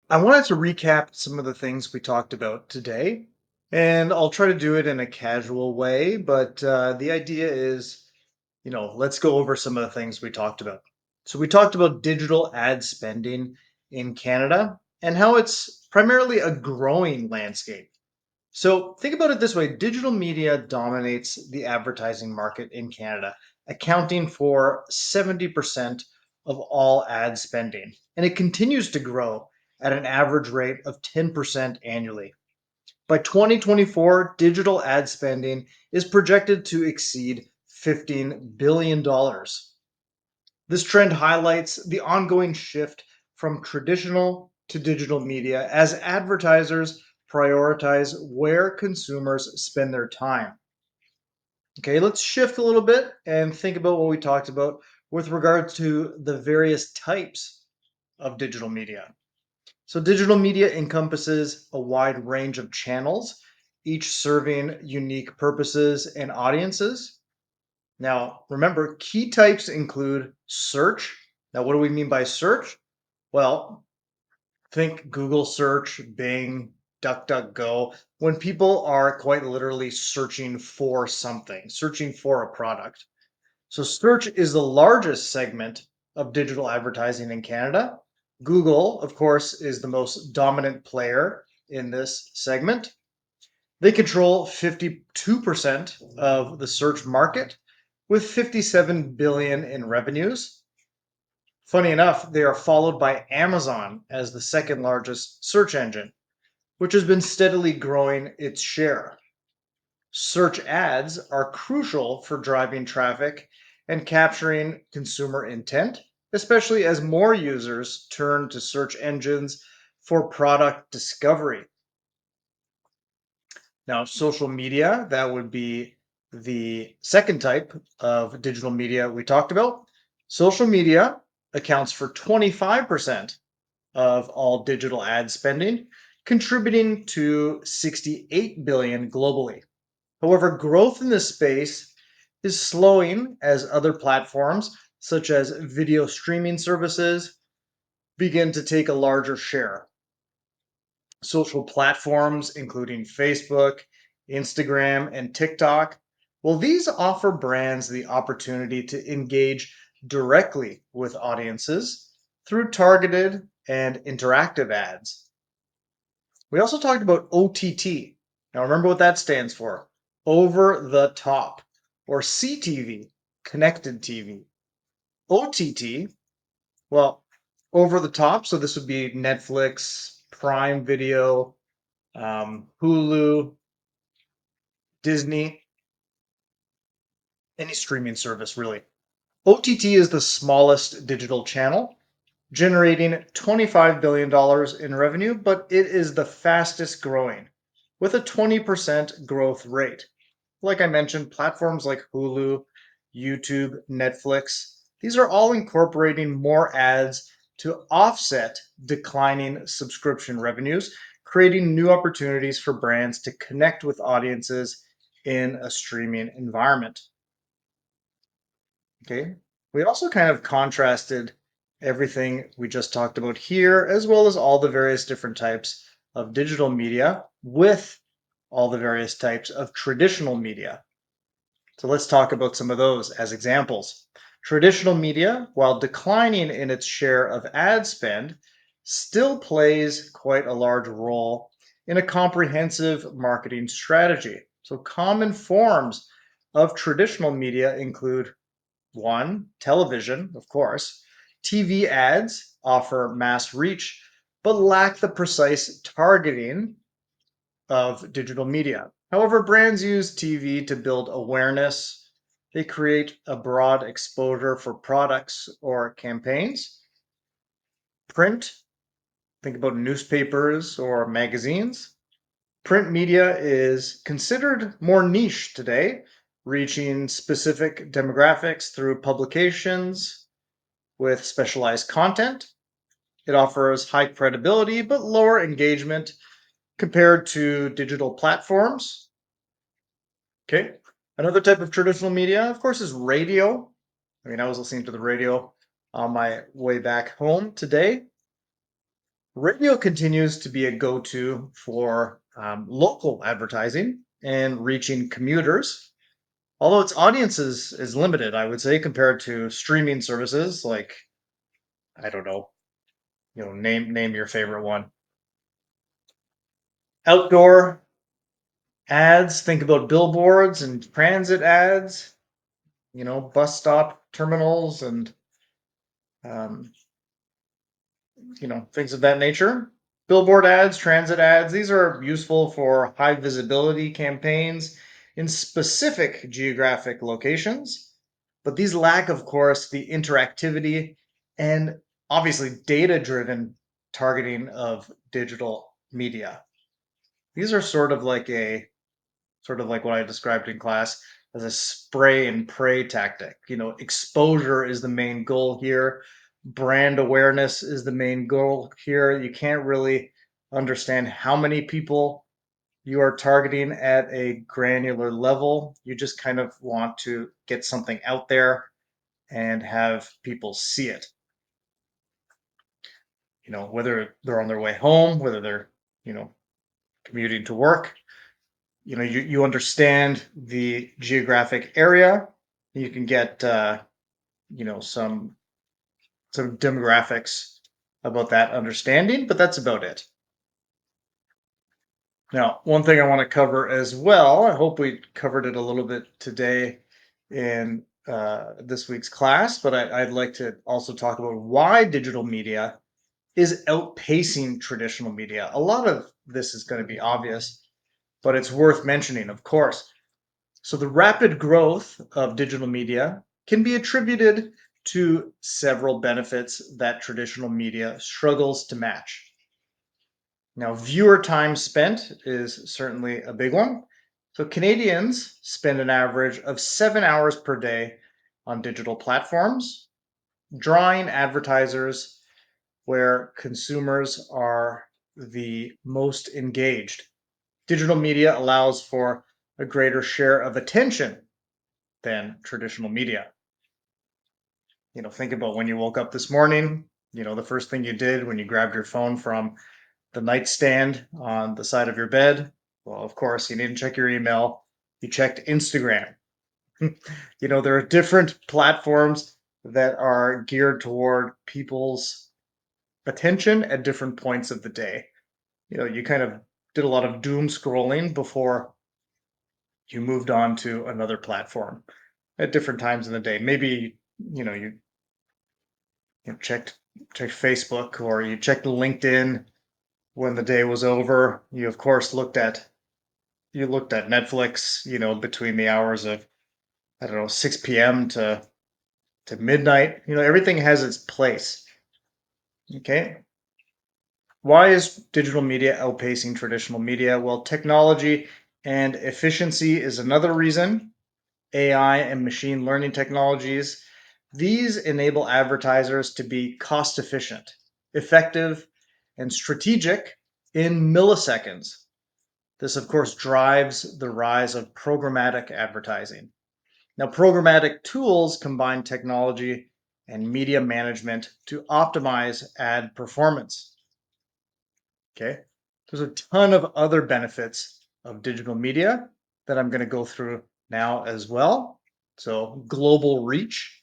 I wanted to recap some of the things we talked about today, and I'll try to do it in a casual way. But the idea is, let's go over some of the things we talked about. So, we talked about digital ad spending in Canada and how it's primarily a growing landscape. So, think about it this way: digital media dominates the advertising market in Canada, accounting for 70% of all ad spending. And it continues to grow at an average rate of 10% annually. By 2024, digital ad spending is projected to exceed $15 billion. This trend highlights the ongoing shift from traditional to digital media as advertisers prioritize where consumers spend their time. Okay, let's shift a little bit and think about what we talked about with regard to the various types of digital media. So, digital media encompasses a wide range of channels, each serving unique purposes and audiences. Now, remember, key types include search. Now, what do we mean by search? Well, think Google search, Bing, DuckDuckGo, when people are quite literally searching for something, searching for a product. So, search is the largest segment of digital advertising in Canada. Google, of course, is the most dominant player in this segment. They control 52% of the search market with 57 billion in revenues. Funny enough, they are followed by Amazon as the second largest search engine, which has been steadily growing its share. Search ads are crucial for driving traffic and capturing consumer intent, especially as more users turn to search engines for product discovery. Now, social media, that would be the second type of digital media we talked about. Social media accounts for 25% of all digital ad spending, contributing to 68 billion globally. However, growth in this space is slowing as other platforms, such as video streaming services, begin to take a larger share. Social platforms, including Facebook, Instagram, and TikTok, well, these offer brands the opportunity to engage directly with audiences through targeted and interactive ads. We also talked about OTT. Now, remember what that stands for: over the top, or CTV, connected TV. OTT, well, over the top. So this would be Netflix, Prime Video, Hulu, Disney, any streaming service really. OTT is the smallest digital channel, generating $25 billion in revenue, but it is the fastest growing with a 20% growth rate. Like I mentioned, platforms like Hulu, YouTube, Netflix, these are all incorporating more ads to offset declining subscription revenues, creating new opportunities for brands to connect with audiences in a streaming environment. Okay. We also kind of contrasted everything we just talked about here, as well as all the various different types of digital media with all the various types of traditional media. So let's talk about some of those as examples. Traditional media, while declining in its share of ad spend, still plays quite a large role in a comprehensive marketing strategy. So common forms of traditional media include: one, television, of course. TV ads offer mass reach, but lack the precise targeting of digital media. However, brands use TV to build awareness. They create a broad exposure for products or campaigns. Print, think about newspapers or magazines. Print media is considered more niche today, reaching specific demographics through publications with specialized content. It offers high credibility but lower engagement compared to digital platforms. Okay. Another type of traditional media, of course, is radio. I mean, I was listening to the radio on my way back home today. Radio continues to be a go to for local advertising and reaching commuters, although its audience is limited, I would say, compared to streaming services like, I don't know, name your favorite one. Outdoor ads, think about billboards and transit ads, bus stop terminals and um, things of that nature. Billboard ads, transit ads, these are useful for high visibility campaigns in specific geographic locations. But these lack, of course, the interactivity and obviously data driven targeting of digital media. These are sort of like what I described in class as a spray and pray tactic. Exposure is the main goal here. Brand awareness is the main goal here. You can't really understand how many people you are targeting at a granular level. You just kind of want to get something out there and have people see it. Whether they're on their way home, whether they're, you know, commuting to work, you understand the geographic area. You can get some demographics about that understanding, but that's about it. Now, one thing I want to cover as well, I hope we covered it a little bit today in this week's class, but I'd like to also talk about why digital media is outpacing traditional media. A lot of this is going to be obvious, but it's worth mentioning, of course. So the rapid growth of digital media can be attributed to several benefits that traditional media struggles to match. Now, viewer time spent is certainly a big one. So Canadians spend an average of 7 hours per day on digital platforms, drawing advertisers where consumers are the most engaged. Digital media allows for a greater share of attention than traditional media. Think about when you woke up this morning, the first thing you did when you grabbed your phone from the nightstand on the side of your bed. Well, of course, you didn't check your email. You checked Instagram. There are different platforms that are geared toward people's attention at different points of the day. You kind of did a lot of doom scrolling before you moved on to another platform at different times in the day. Maybe, you checked Facebook or you checked LinkedIn when the day was over. You of course looked at Netflix, between the hours of, I don't know, 6 p.m. to midnight. Everything has its place. Okay. Why is digital media outpacing traditional media? Well, technology and efficiency is another reason. AI and machine learning technologies, these enable advertisers to be cost efficient, effective, and strategic in milliseconds. This, of course, drives the rise of programmatic advertising. Now, programmatic tools combine technology and media management to optimize ad performance. Okay. There's a ton of other benefits of digital media that I'm going to go through now as well. So, global reach.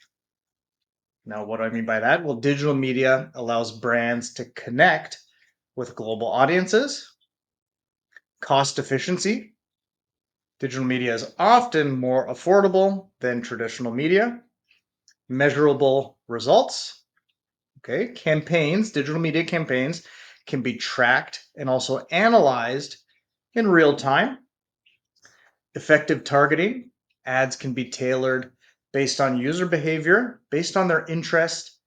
Now, what do I mean by that? Well, digital media allows brands to connect with global audiences. Cost efficiency. Digital media is often more affordable than traditional media. Measurable results. Okay, digital media campaigns can be tracked and also analyzed in real time. Effective targeting. Ads can be tailored based on user behavior, based on their interest,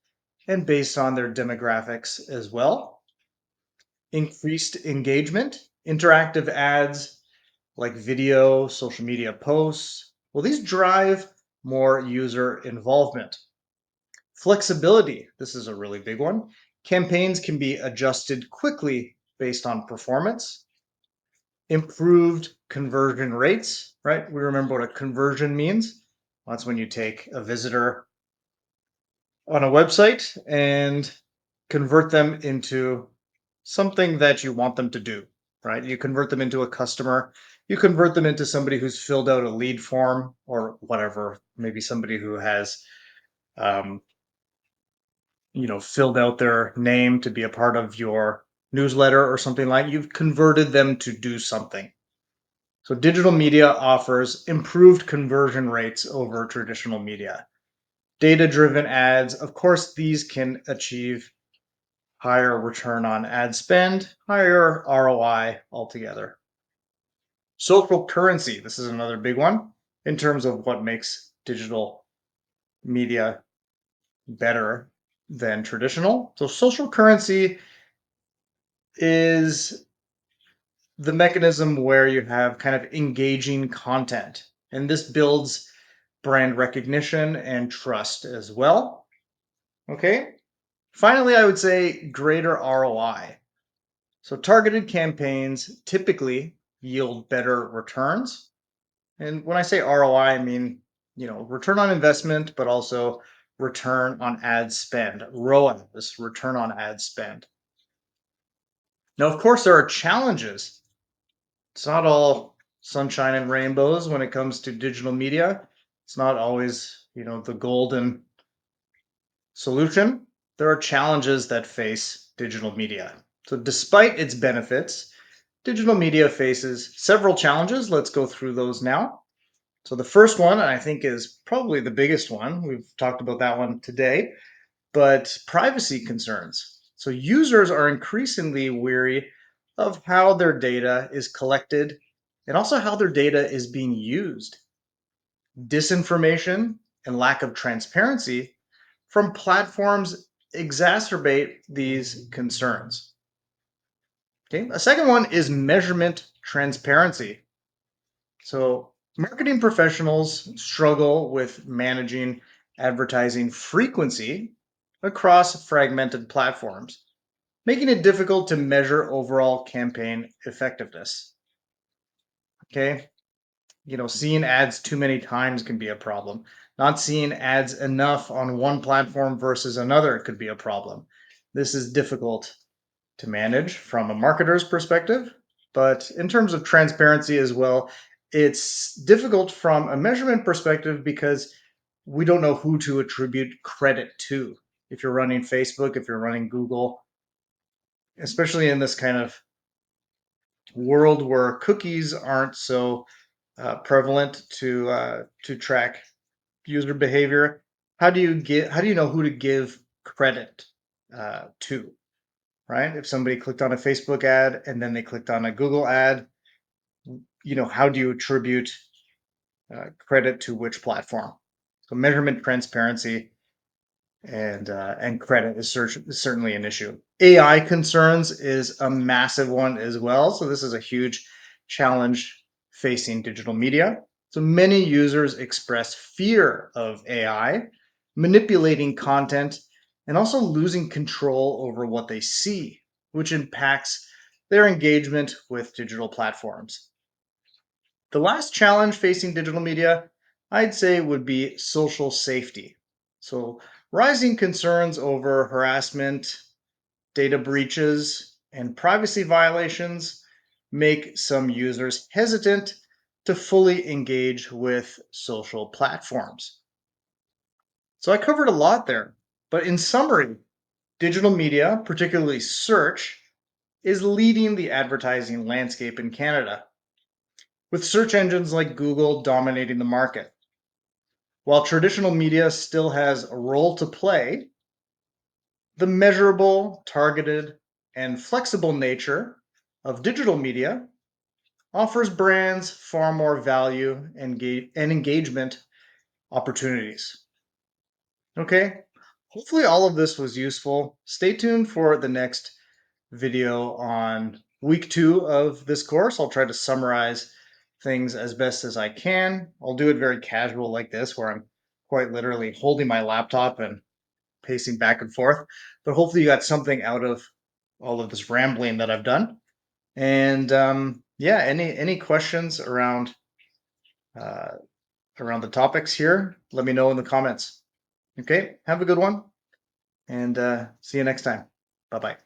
and based on their demographics as well. Increased engagement. Interactive ads like video, social media posts. Well, these drive more user involvement. Flexibility. This is a really big one. Campaigns can be adjusted quickly based on performance. Improved conversion rates, right? We remember what a conversion means. That's when you take a visitor on a website and convert them into something that you want them to do, right? You convert them into a customer, you convert them into somebody who's filled out a lead form or whatever, maybe somebody who has um, filled out their name to be a part of your newsletter or something like. You've converted them to do something. So digital media offers improved conversion rates over traditional media. Data driven ads, of course, these can achieve higher return on ad spend, higher ROI altogether. Social currency, this is another big one in terms of what makes digital media better than traditional. So, social currency is the mechanism where you have kind of engaging content, and this builds brand recognition and trust as well. Okay. Finally, I would say greater ROI. So targeted campaigns typically yield better returns. And when I say ROI, I mean, return on investment, but also return on ad spend, ROAS, return on ad spend. Now, of course, there are challenges. It's not all sunshine and rainbows when it comes to digital media. It's not always, the golden solution. There are challenges that face digital media. So despite its benefits, digital media faces several challenges. Let's go through those now. So the first one, I think, is probably the biggest one. We've talked about that one today, but privacy concerns. So users are increasingly weary of how their data is collected and also how their data is being used. Disinformation and lack of transparency from platforms exacerbate these concerns. Okay. A second one is measurement transparency. So, marketing professionals struggle with managing advertising frequency across fragmented platforms, making it difficult to measure overall campaign effectiveness. Okay. Seeing ads too many times can be a problem. Not seeing ads enough on one platform versus another could be a problem. This is difficult to manage from a marketer's perspective. But in terms of transparency as well, it's difficult from a measurement perspective because we don't know who to attribute credit to. If you're running Facebook, if you're running Google, especially in this kind of world where cookies aren't so prevalent to track user behavior, how do you know who to give credit to? Right? If somebody clicked on a Facebook ad and then they clicked on a Google ad, how do you attribute credit to which platform? So measurement transparency and credit is certainly an issue. AI concerns is a massive one as well. So this is a huge challenge facing digital media. So many users express fear of AI manipulating content and also losing control over what they see, which impacts their engagement with digital platforms. The last challenge facing digital media, I'd say, would be social safety. So, rising concerns over harassment, data breaches, and privacy violations make some users hesitant to fully engage with social platforms. So, I covered a lot there, but in summary, digital media, particularly search, is leading the advertising landscape in Canada, with search engines like Google dominating the market. While traditional media still has a role to play, the measurable, targeted, and flexible nature of digital media offers brands far more value and engagement opportunities. Okay, hopefully all of this was useful. Stay tuned for the next video on week 2 of this course. I'll try to summarize things as best as I can. I'll do it very casual like this, where I'm quite literally holding my laptop and pacing back and forth. But hopefully, you got something out of all of this rambling that I've done. And yeah, any questions uh, around the topics here? Let me know in the comments. Okay, have a good one, and see you next time. Bye bye.